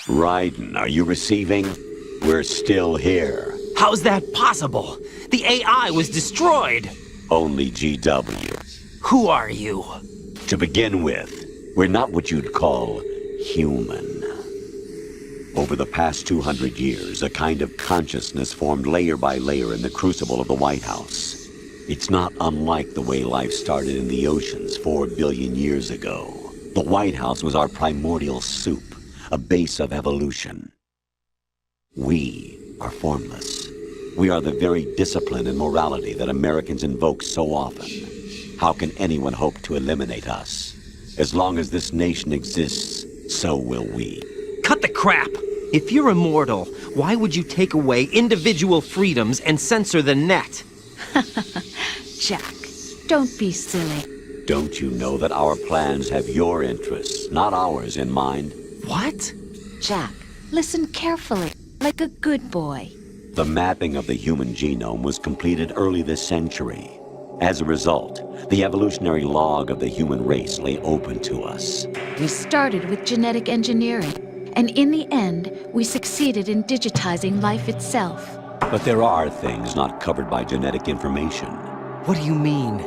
Raiden, are you receiving? We're still here. How's that possible? The AI was destroyed. Only GW. Who are you? To begin with, we're not what you'd call human. Over the past 200 years, a kind of consciousness formed layer by layer in the crucible of the White House. It's not unlike the way life started in the oceans 4 billion years ago. The White House was our primordial soup, a base of evolution. We are formless. We are the very discipline and morality that Americans invoke so often. How can anyone hope to eliminate us? As long as this nation exists, so will we. Cut the crap! If you're immortal, why would you take away individual freedoms and censor the net? Jack, don't be silly. Don't you know that our plans have your interests, not ours, in mind? What? Jack, listen carefully, like a good boy. The mapping of the human genome was completed early this century. As a result, the evolutionary log of the human race lay open to us. We started with genetic engineering, and in the end, we succeeded in digitizing life itself. But there are things not covered by genetic information. What do you mean?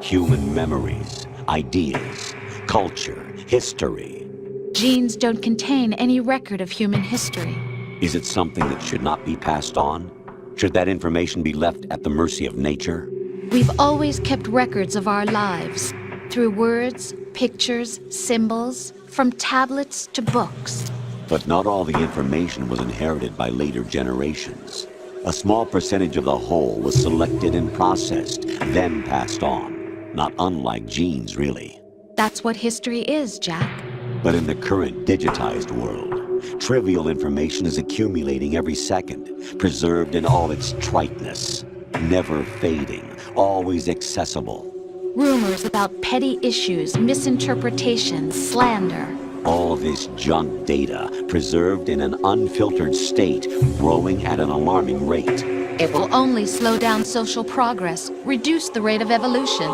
Human memories, ideas, culture, history. Genes don't contain any record of human history. Is it something that should not be passed on? Should that information be left at the mercy of nature? We've always kept records of our lives, through words, pictures, symbols, from tablets to books. But not all the information was inherited by later generations. A small percentage of the whole was selected and processed, then passed on. Not unlike genes, really. That's what history is, Jack. But in the current digitized world, trivial information is accumulating every second, preserved in all its triteness, never fading, always accessible. Rumors about petty issues, misinterpretations, slander. All this junk data, preserved in an unfiltered state, growing at an alarming rate. It will only slow down social progress, reduce the rate of evolution.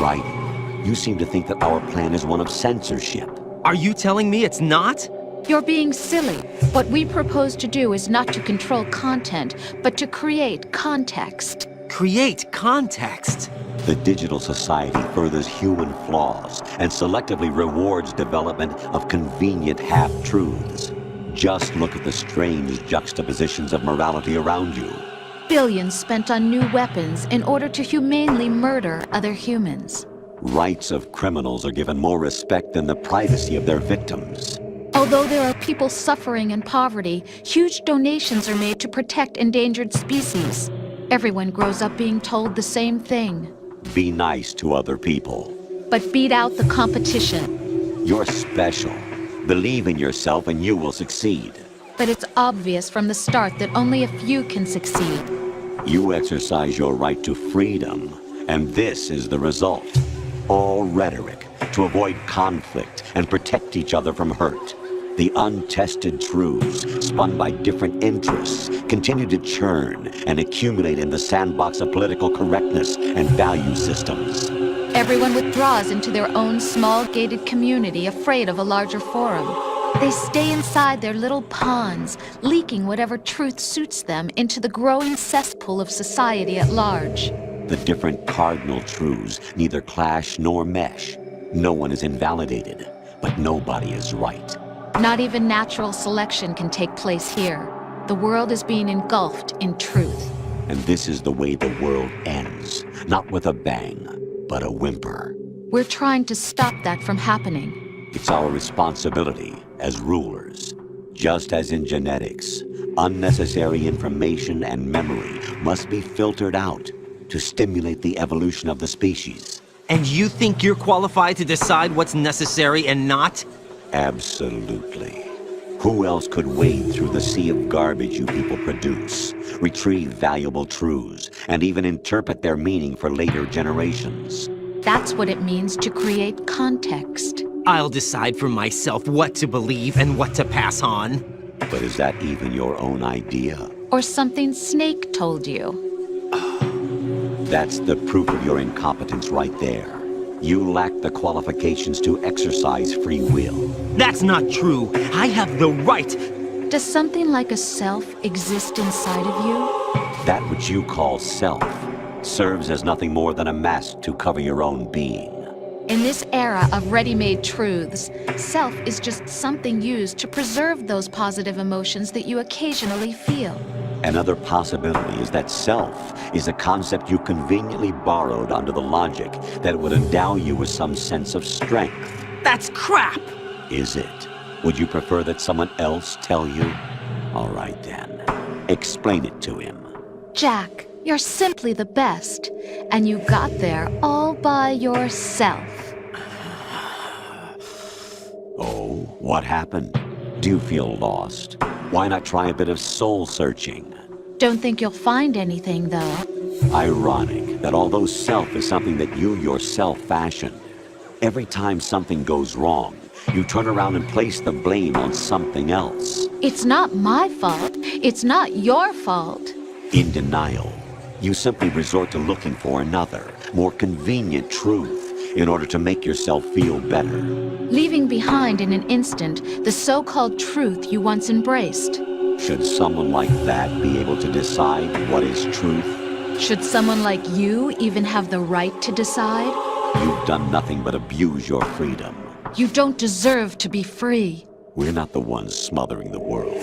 Right. You seem to think that our plan is one of censorship. Are you telling me it's not? You're being silly. What we propose to do is not to control content, but to create context. Create context? The digital society furthers human flaws and selectively rewards development of convenient half-truths. Just look at the strange juxtapositions of morality around you. Billions spent on new weapons in order to humanely murder other humans. Rights of criminals are given more respect than the privacy of their victims. Although there are people suffering in poverty, huge donations are made to protect endangered species. Everyone grows up being told the same thing. Be nice to other people. But beat out the competition. You're special. Believe in yourself and you will succeed. But it's obvious from the start that only a few can succeed. You exercise your right to freedom, and this is the result. All rhetoric to avoid conflict and protect each other from hurt. The untested truths, spun by different interests, continue to churn and accumulate in the sandbox of political correctness and value systems. Everyone withdraws into their own small gated community, afraid of a larger forum. They stay inside their little ponds, leaking whatever truth suits them into the growing cesspool of society at large. The different cardinal truths neither clash nor mesh. No one is invalidated, but nobody is right. Not even natural selection can take place here. The world is being engulfed in truth. And this is the way the world ends. Not with a bang, but a whimper. We're trying to stop that from happening. It's our responsibility as rulers. Just as in genetics, unnecessary information and memory must be filtered out to stimulate the evolution of the species. And you think you're qualified to decide what's necessary and not? Absolutely. Who else could wade through the sea of garbage you people produce, retrieve valuable truths, and even interpret their meaning for later generations? That's what it means to create context. I'll decide for myself what to believe and what to pass on. But is that even your own idea? Or something Snake told you? That's the proof of your incompetence right there. You lack the qualifications to exercise free will. That's not true. I have the right. Does something like a self exist inside of you? That which you call self serves as nothing more than a mask to cover your own being. In this era of ready-made truths, self is just something used to preserve those positive emotions that you occasionally feel. Another possibility is that self is a concept you conveniently borrowed under the logic that it would endow you with some sense of strength. That's crap! Is it? Would you prefer that someone else tell you? All right then. Explain it to him. Jack, you're simply the best, and you got there all by yourself. Oh, what happened? Do you feel lost? Why not try a bit of soul-searching? Don't think you'll find anything, though. Ironic that although self is something that you yourself fashioned, every time something goes wrong, you turn around and place the blame on something else. It's not my fault. It's not your fault. In denial, you simply resort to looking for another, more convenient truth in order to make yourself feel better. Leaving behind in an instant the so-called truth you once embraced. Should someone like that be able to decide what is truth? Should someone like you even have the right to decide? You've done nothing but abuse your freedom. You don't deserve to be free. We're not the ones smothering the world.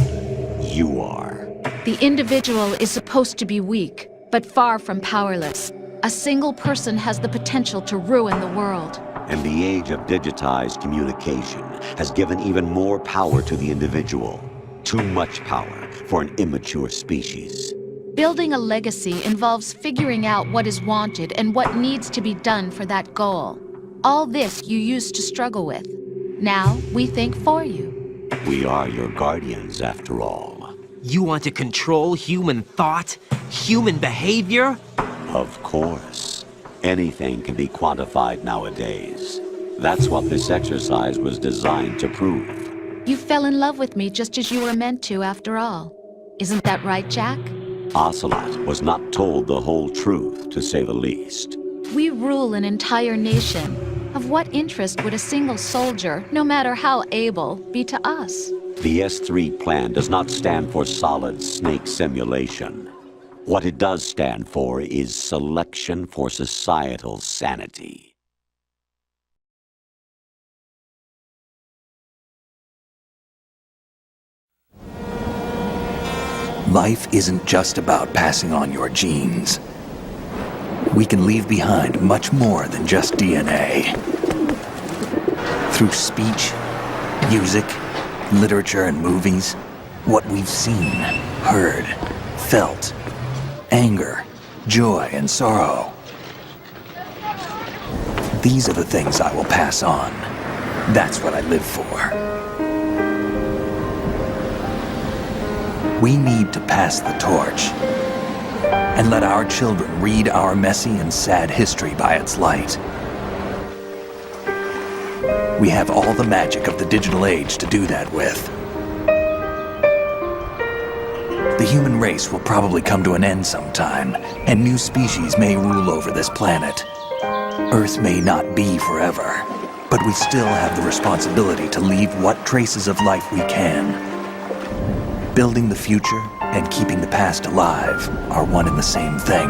You are. The individual is supposed to be weak, but far from powerless. A single person has the potential to ruin the world. And the age of digitized communication has given even more power to the individual. Too much power for an immature species. Building a legacy involves figuring out what is wanted and what needs to be done for that goal. All this you used to struggle with. Now we think for you. We are your guardians, after all. You want to control human thought? Human behavior? Of course. Anything can be quantified nowadays. That's what this exercise was designed to prove. You fell in love with me just as you were meant to, after all. Isn't that right, Jack? Ocelot was not told the whole truth, to say the least. We rule an entire nation. Of what interest would a single soldier, no matter how able, be to us? The S3 plan does not stand for solid snake simulation. What it does stand for is selection for societal sanity. Life isn't just about passing on your genes. We can leave behind much more than just DNA. Through speech, music, literature, and movies, what we've seen, heard, felt, anger, joy, and sorrow. These are the things I will pass on. That's what I live for. We need to pass the torch and let our children read our messy and sad history by its light. We have all the magic of the digital age to do that with. The human race will probably come to an end sometime, and new species may rule over this planet. Earth may not be forever, but we still have the responsibility to leave what traces of life we can. Building the future and keeping the past alive are one and the same thing.